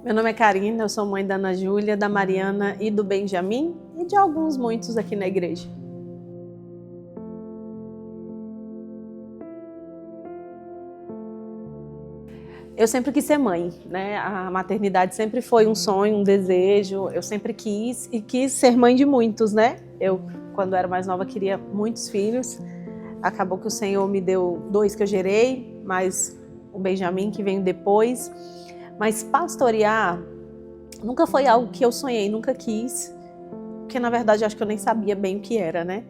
Meu nome é Karina, eu sou mãe da Ana Júlia, da Mariana e do Benjamin e de alguns muitos aqui na igreja. Eu sempre quis ser mãe, né? A maternidade sempre foi um sonho, um desejo. Eu sempre quis e quis ser mãe de muitos, né? Eu, quando era mais nova, queria muitos filhos. Acabou que o Senhor me deu 2 que eu gerei, mais o Benjamin que veio depois. Mas pastorear nunca foi algo que eu sonhei, nunca quis, porque na verdade acho que eu nem sabia bem o que era, né?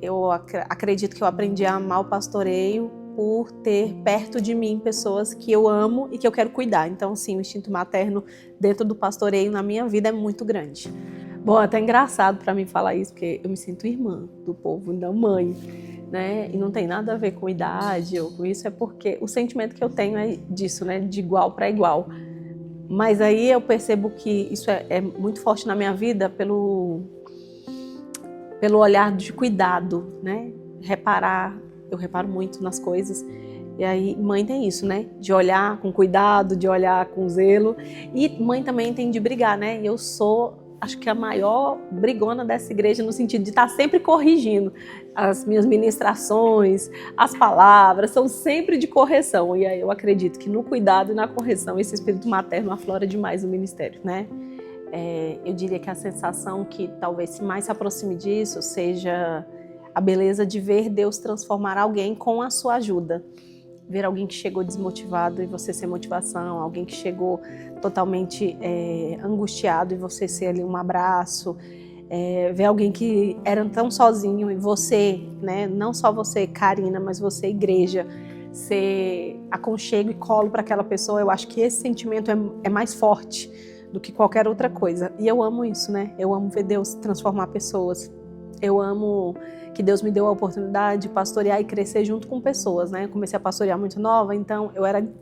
Eu acredito que eu aprendi a amar o pastoreio por ter perto de mim pessoas que eu amo e que eu quero cuidar. Então, sim, o instinto materno dentro do pastoreio na minha vida é muito grande. Bom, é até engraçado para mim falar isso, porque eu me sinto irmã do povo, não mãe, né? E não tem nada a ver com idade ou com isso, é porque o sentimento que eu tenho é disso, né? De igual para igual. Mas aí eu percebo que isso é muito forte na minha vida pelo olhar de cuidado, né? Eu reparo muito nas coisas. E aí, mãe tem isso, né? De olhar com cuidado, de olhar com zelo. E mãe também tem de brigar, né? E eu sou, acho que a maior brigona dessa igreja no sentido de estar sempre corrigindo. As minhas ministrações, as palavras, são sempre de correção. E aí eu acredito que no cuidado e na correção, esse espírito materno aflora demais no ministério, né? Eu diria que a sensação que talvez mais se aproxime disso seja a beleza de ver Deus transformar alguém com a sua ajuda. Ver alguém que chegou desmotivado e você ser motivação, alguém que chegou totalmente angustiado e você ser ali um abraço, ver alguém que era tão sozinho e você, né, não só você, Karina, mas você, igreja, ser aconchego e colo para aquela pessoa. Eu acho que esse sentimento é mais forte do que qualquer outra coisa. E eu amo isso, né? Eu amo ver Deus transformar pessoas. Eu amo que Deus me deu a oportunidade de pastorear e crescer junto com pessoas, né? Eu comecei a pastorear muito nova, então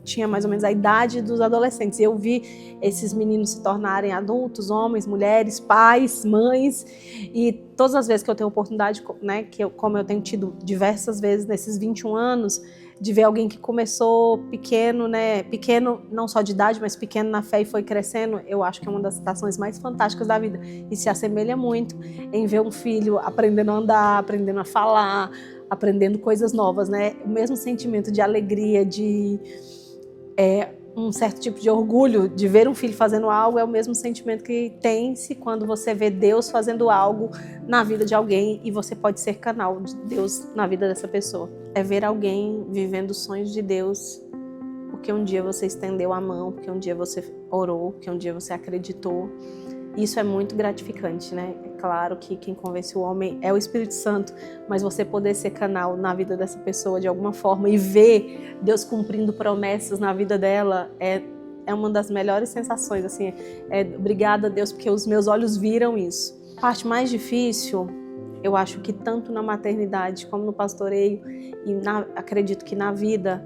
tinha mais ou menos a idade dos adolescentes. E eu vi esses meninos se tornarem adultos, homens, mulheres, pais, mães. E todas as vezes que eu tenho oportunidade, né, como eu tenho tido diversas vezes nesses 21 anos, de ver alguém que começou pequeno, né? Pequeno não só de idade, mas pequeno na fé e foi crescendo, eu acho que é uma das situações mais fantásticas da vida. E se assemelha muito em ver um filho aprendendo a andar, aprendendo a falar, aprendendo coisas novas, né? O mesmo sentimento de alegria, de um certo tipo de orgulho de ver um filho fazendo algo é o mesmo sentimento que tem-se quando você vê Deus fazendo algo na vida de alguém e você pode ser canal de Deus na vida dessa pessoa. É ver alguém vivendo os sonhos de Deus, porque um dia você estendeu a mão, porque um dia você orou, porque um dia você acreditou. Isso é muito gratificante, né? É claro que quem convence o homem é o Espírito Santo, mas você poder ser canal na vida dessa pessoa de alguma forma e ver Deus cumprindo promessas na vida dela é uma das melhores sensações, assim. Obrigada a Deus, porque os meus olhos viram isso. A parte mais difícil, eu acho que tanto na maternidade como no pastoreio, e acredito que na vida,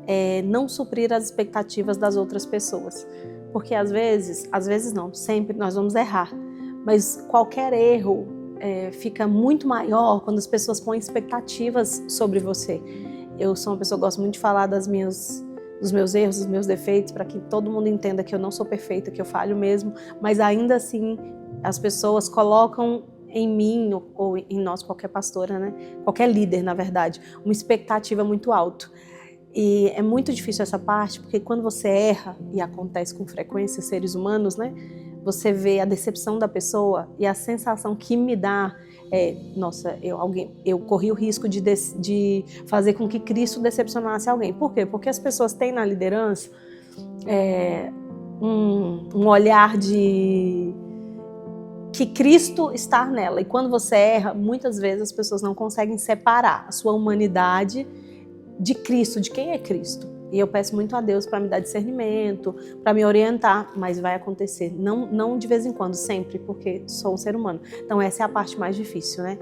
é não suprir as expectativas das outras pessoas. Porque às vezes não, sempre nós vamos errar, mas qualquer erro fica muito maior quando as pessoas põem expectativas sobre você. Eu sou uma pessoa que gosto muito de falar dos meus erros, dos meus defeitos, para que todo mundo entenda que eu não sou perfeita, que eu falho mesmo, mas ainda assim as pessoas colocam em mim ou em nós, qualquer pastora, né? Qualquer líder, na verdade, uma expectativa muito alta. E é muito difícil essa parte, porque quando você erra, e acontece com frequência, seres humanos, né? Você vê a decepção da pessoa e a sensação que me dá nossa, eu corri o risco de fazer com que Cristo decepcionasse alguém. Por quê? Porque as pessoas têm na liderança um olhar de que Cristo está nela. E quando você erra, muitas vezes as pessoas não conseguem separar a sua humanidade de Cristo, de quem é Cristo. E eu peço muito a Deus para me dar discernimento, para me orientar, mas vai acontecer. Não de vez em quando, sempre, porque sou um ser humano. Então essa é a parte mais difícil, né?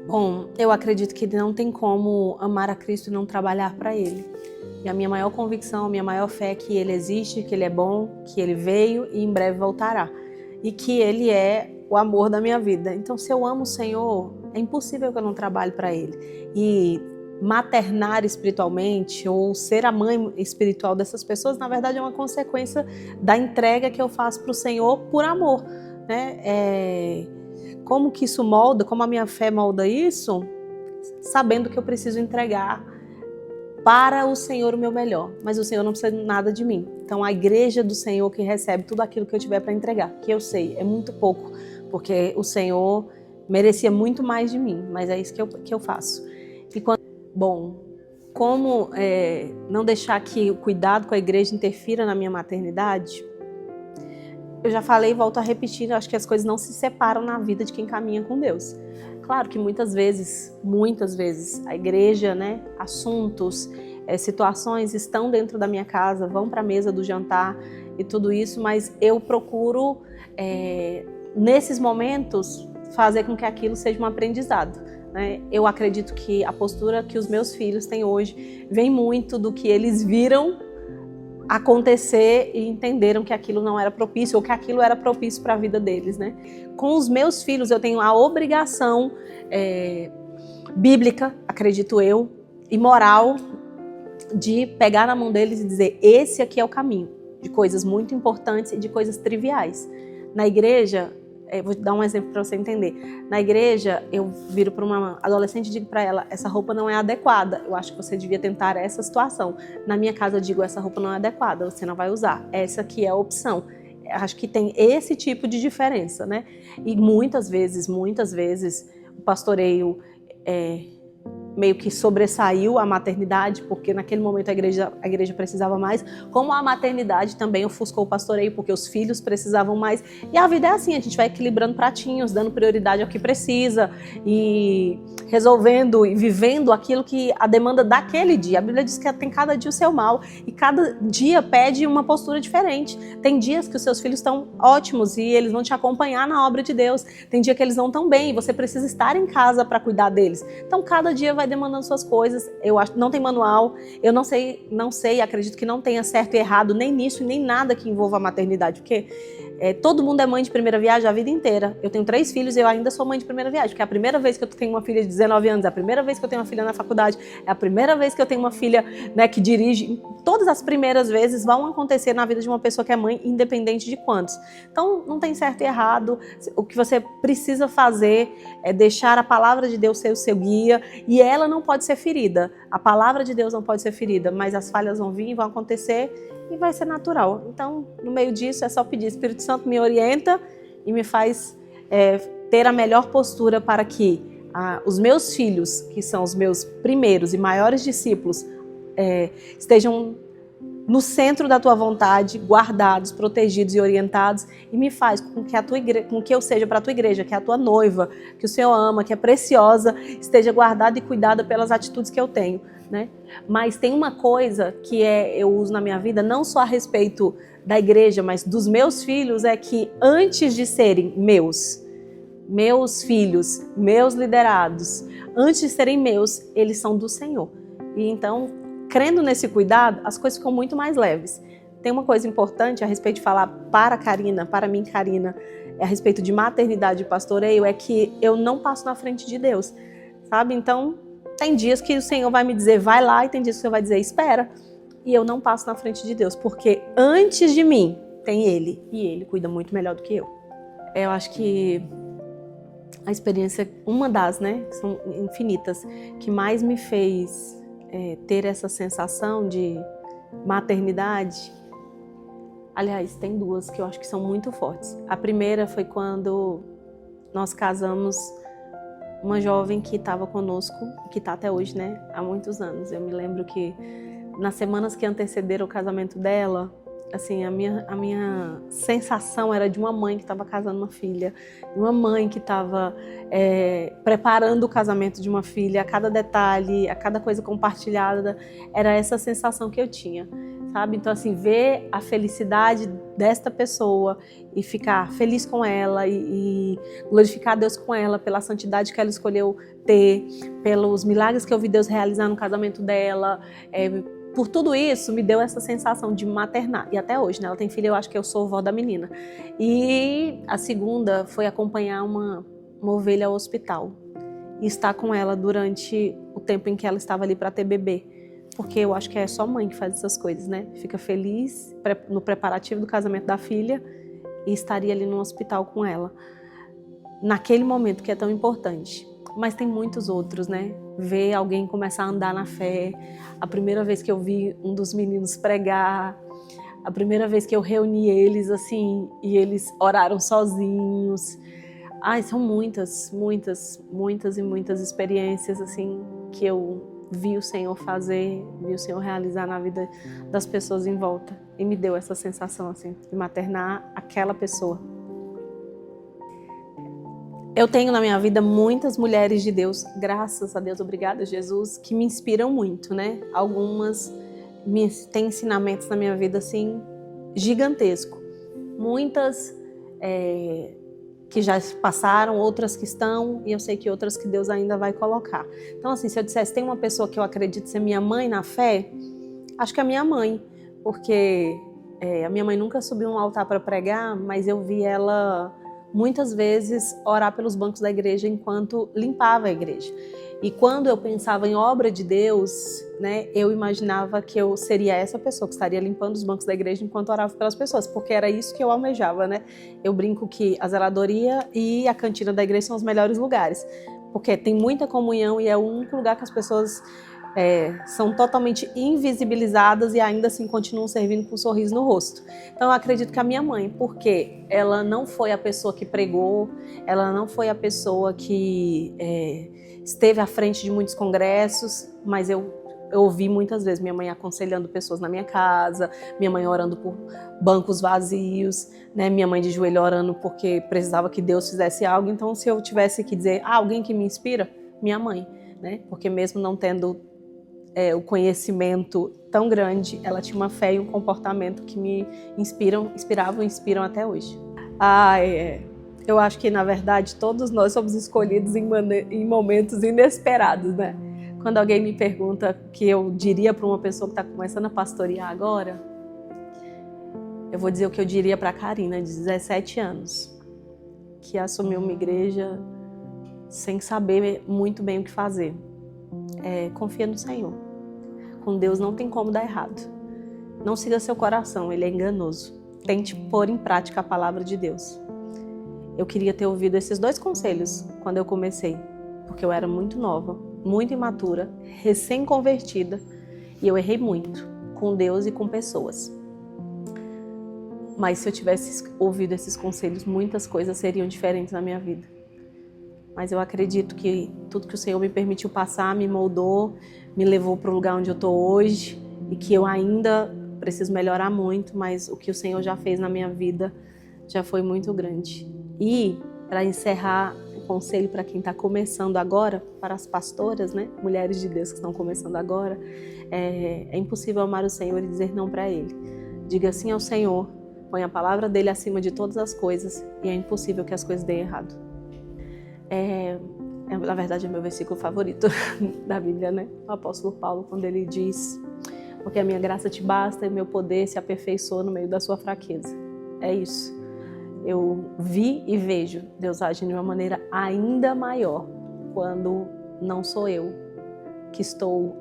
Bom, eu acredito que não tem como amar a Cristo e não trabalhar para Ele. E a minha maior convicção, a minha maior fé é que Ele existe, que Ele é bom, que Ele veio e em breve voltará. E que Ele é o amor da minha vida. Então, se eu amo o Senhor, é impossível que eu não trabalhe para Ele. E maternar espiritualmente ou ser a mãe espiritual dessas pessoas, na verdade é uma consequência da entrega que eu faço para o Senhor por amor, né? Como que isso molda, como a minha fé molda isso? Sabendo que eu preciso entregar para o Senhor o meu melhor, mas o Senhor não precisa de nada de mim. Então a igreja do Senhor que recebe tudo aquilo que eu tiver para entregar, que eu sei, é muito pouco, porque o Senhor merecia muito mais de mim, mas é isso que eu faço. Bom, como não deixar que o cuidado com a igreja interfira na minha maternidade? Eu já falei e volto a repetir, eu acho que as coisas não se separam na vida de quem caminha com Deus. Claro que muitas vezes, a igreja, né, assuntos, situações estão dentro da minha casa, vão para a mesa do jantar e tudo isso, mas eu procuro, nesses momentos, fazer com que aquilo seja um aprendizado. Eu acredito que a postura que os meus filhos têm hoje vem muito do que eles viram acontecer e entenderam que aquilo não era propício ou que aquilo era propício para a vida deles, né? Com os meus filhos eu tenho a obrigação bíblica, acredito eu, e moral de pegar na mão deles e dizer: esse aqui é o caminho, de coisas muito importantes e de coisas triviais. Na igreja, vou dar um exemplo para você entender. Na igreja, eu viro para uma adolescente e digo para ela: essa roupa não é adequada, eu acho que você devia tentar essa situação. Na minha casa eu digo: essa roupa não é adequada, você não vai usar, essa aqui é a opção. Acho que tem esse tipo de diferença, né? E muitas vezes, o pastoreio meio que sobressaiu a maternidade, porque naquele momento a igreja precisava mais, como a maternidade também ofuscou o pastoreio, porque os filhos precisavam mais. E a vida é assim, a gente vai equilibrando pratinhos, dando prioridade ao que precisa e resolvendo e vivendo aquilo que a demanda daquele dia. A Bíblia diz que tem cada dia o seu mal e cada dia pede uma postura diferente. Tem dias que os seus filhos estão ótimos e eles vão te acompanhar na obra de Deus. Tem dia que eles não estão bem e você precisa estar em casa para cuidar deles. Então cada dia vai demandando suas coisas. Eu acho que não tem manual, eu não sei, acredito que não tenha certo e errado nem nisso, nem nada que envolva a maternidade, porque todo mundo é mãe de primeira viagem a vida inteira. Eu tenho 3 filhos e eu ainda sou mãe de primeira viagem, porque é a primeira vez que eu tenho uma filha de 19 anos, é a primeira vez que eu tenho uma filha na faculdade, é a primeira vez que eu tenho uma filha, né, que dirige. Todas as primeiras vezes vão acontecer na vida de uma pessoa que é mãe, independente de quantos. Então, não tem certo e errado. O que você precisa fazer é deixar a palavra de Deus ser o seu guia, e ela não pode ser ferida. A palavra de Deus não pode ser ferida, mas as falhas vão vir, vão acontecer e vai ser natural. Então, no meio disso, é só pedir: Espírito Santo, me orienta e me faz ter a melhor postura para que os meus filhos, que são os meus primeiros e maiores discípulos, estejam no centro da tua vontade, guardados, protegidos e orientados, e me faz com que eu seja para a tua igreja, que é a tua noiva, que o Senhor ama, que é preciosa, esteja guardada e cuidada pelas atitudes que eu tenho, né? Mas tem uma coisa que eu uso na minha vida, não só a respeito da igreja, mas dos meus filhos, é que antes de serem meus filhos, meus liderados, antes de serem meus, eles são do Senhor. E então, crendo nesse cuidado, as coisas ficam muito mais leves. Tem uma coisa importante a respeito de falar para mim, Karina, a respeito de maternidade e pastoreio, é que eu não passo na frente de Deus, sabe? Então, tem dias que o Senhor vai me dizer: vai lá, e tem dias que você vai dizer: espera. E eu não passo na frente de Deus, porque antes de mim tem Ele, e Ele cuida muito melhor do que eu. Eu acho que a experiência, uma das, né, que são infinitas, que mais me fez ter essa sensação de maternidade, aliás, tem 2 que eu acho que são muito fortes. A primeira foi quando nós casamos uma jovem que estava conosco, que está até hoje, né, há muitos anos. Eu me lembro que nas semanas que antecederam o casamento dela, assim, a minha sensação era de uma mãe que estava casando uma filha, de uma mãe que estava preparando o casamento de uma filha. A cada detalhe, a cada coisa compartilhada, era essa sensação que eu tinha, sabe? Então, assim, ver a felicidade desta pessoa e ficar feliz com ela e glorificar a Deus com ela pela santidade que ela escolheu ter, pelos milagres que eu vi Deus realizar no casamento dela, por tudo isso, me deu essa sensação de maternar. E até hoje, né? Ela tem filha, eu acho que eu sou vó da menina. E a segunda foi acompanhar uma ovelha ao hospital. e estar com ela durante o tempo em que ela estava ali para ter bebê. Porque eu acho que é só mãe que faz essas coisas, né? Fica feliz no preparativo do casamento da filha e estaria ali no hospital com ela. Naquele momento que é tão importante. Mas tem muitos outros, né? Ver alguém começar a andar na fé. A primeira vez que eu vi um dos meninos pregar. A primeira vez que eu reuni eles, assim, e eles oraram sozinhos. Ai, são muitas e muitas experiências, assim, que eu vi o Senhor fazer, vi o Senhor realizar na vida das pessoas em volta. E me deu essa sensação, assim, de maternar aquela pessoa. Eu tenho na minha vida muitas mulheres de Deus, graças a Deus, obrigada Jesus, que me inspiram muito, né? Algumas têm ensinamentos na minha vida, assim, gigantesco. Muitas que já passaram, outras que estão, e eu sei que outras que Deus ainda vai colocar. Então, assim, se eu dissesse, tem uma pessoa que eu acredito ser minha mãe na fé, acho que é a minha mãe, porque a minha mãe nunca subiu um altar para pregar, mas eu vi ela muitas vezes orar pelos bancos da igreja enquanto limpava a igreja. E quando eu pensava em obra de Deus, né, eu imaginava que eu seria essa pessoa que estaria limpando os bancos da igreja enquanto orava pelas pessoas, porque era isso que eu almejava, né? Eu brinco que a zeladoria e a cantina da igreja são os melhores lugares, porque tem muita comunhão e é o único lugar que as pessoas são totalmente invisibilizadas e ainda assim continuam servindo com um sorriso no rosto. Então eu acredito que a minha mãe, porque ela não foi a pessoa que pregou, ela não foi a pessoa que esteve à frente de muitos congressos, mas eu ouvi muitas vezes minha mãe aconselhando pessoas na minha casa, minha mãe orando por bancos vazios, né? Minha mãe de joelho orando porque precisava que Deus fizesse algo. Então se eu tivesse que dizer alguém que me inspira, minha mãe, né? Porque mesmo não tendo o conhecimento tão grande, ela tinha uma fé e um comportamento que me inspiravam e inspiram até hoje. Eu acho que, na verdade, todos nós somos escolhidos em momentos inesperados, né? Quando alguém me pergunta o que eu diria para uma pessoa que está começando a pastorear agora, eu vou dizer o que eu diria para a Karina, de 17 anos, que assumiu uma igreja sem saber muito bem o que fazer. Confia no Senhor. Com Deus não tem como dar errado. Não siga seu coração, ele é enganoso. Tente pôr em prática a palavra de Deus. Eu queria ter ouvido esses 2 conselhos quando eu comecei, porque eu era muito nova, muito imatura, recém-convertida, e eu errei muito, com Deus e com pessoas. Mas se eu tivesse ouvido esses conselhos, muitas coisas seriam diferentes na minha vida. Mas eu acredito que tudo que o Senhor me permitiu passar, me moldou, me levou para o lugar onde eu estou hoje, e que eu ainda preciso melhorar muito, mas o que o Senhor já fez na minha vida já foi muito grande. E, para encerrar, o conselho para quem está começando agora, para as pastoras, né, mulheres de Deus que estão começando agora, é impossível amar o Senhor e dizer não para Ele. Diga sim ao Senhor, põe a palavra dEle acima de todas as coisas, e é impossível que as coisas deem errado. Na verdade, é meu versículo favorito da Bíblia, né? O apóstolo Paulo, quando ele diz: porque a minha graça te basta e meu poder se aperfeiçoa no meio da sua fraqueza. É isso. Eu vi e vejo Deus agir de uma maneira ainda maior quando não sou eu que estou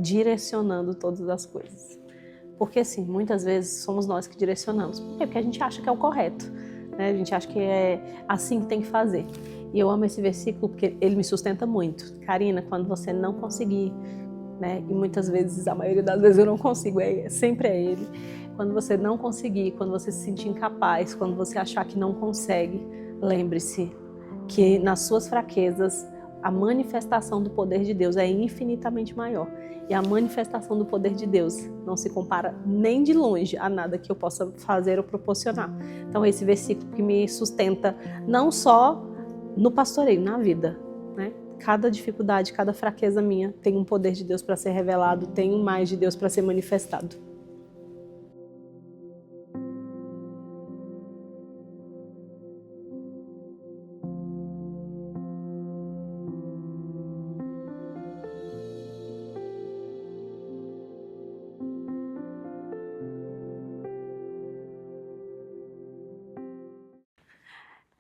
direcionando todas as coisas. Porque, assim, muitas vezes somos nós que direcionamos. Por quê? Porque a gente acha que é o correto, né? A gente acha que é assim que tem que fazer. E eu amo esse versículo porque ele me sustenta muito. Karina, quando você não conseguir, né? E muitas vezes, a maioria das vezes eu não consigo, sempre é ele. Quando você não conseguir, quando você se sentir incapaz, quando você achar que não consegue, lembre-se que nas suas fraquezas, a manifestação do poder de Deus é infinitamente maior. E a manifestação do poder de Deus não se compara nem de longe a nada que eu possa fazer ou proporcionar. Então, esse versículo que me sustenta não só no pastoreio, na vida, né? Cada dificuldade, cada fraqueza minha tem um poder de Deus para ser revelado, tem um mais de Deus para ser manifestado.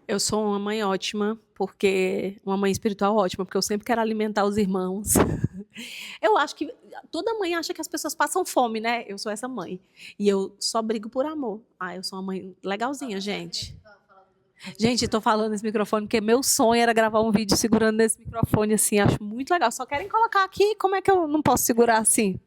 Eu sou uma mãe ótima, porque uma mãe espiritual ótima, porque eu sempre quero alimentar os irmãos. Eu acho que toda mãe acha que as pessoas passam fome, né? Eu sou essa mãe. E eu só brigo por amor. Ah, eu sou uma mãe legalzinha, gente. Gente, estou falando nesse microfone porque meu sonho era gravar um vídeo segurando nesse microfone assim, acho muito legal. Só querem colocar aqui, como é que eu não posso segurar assim?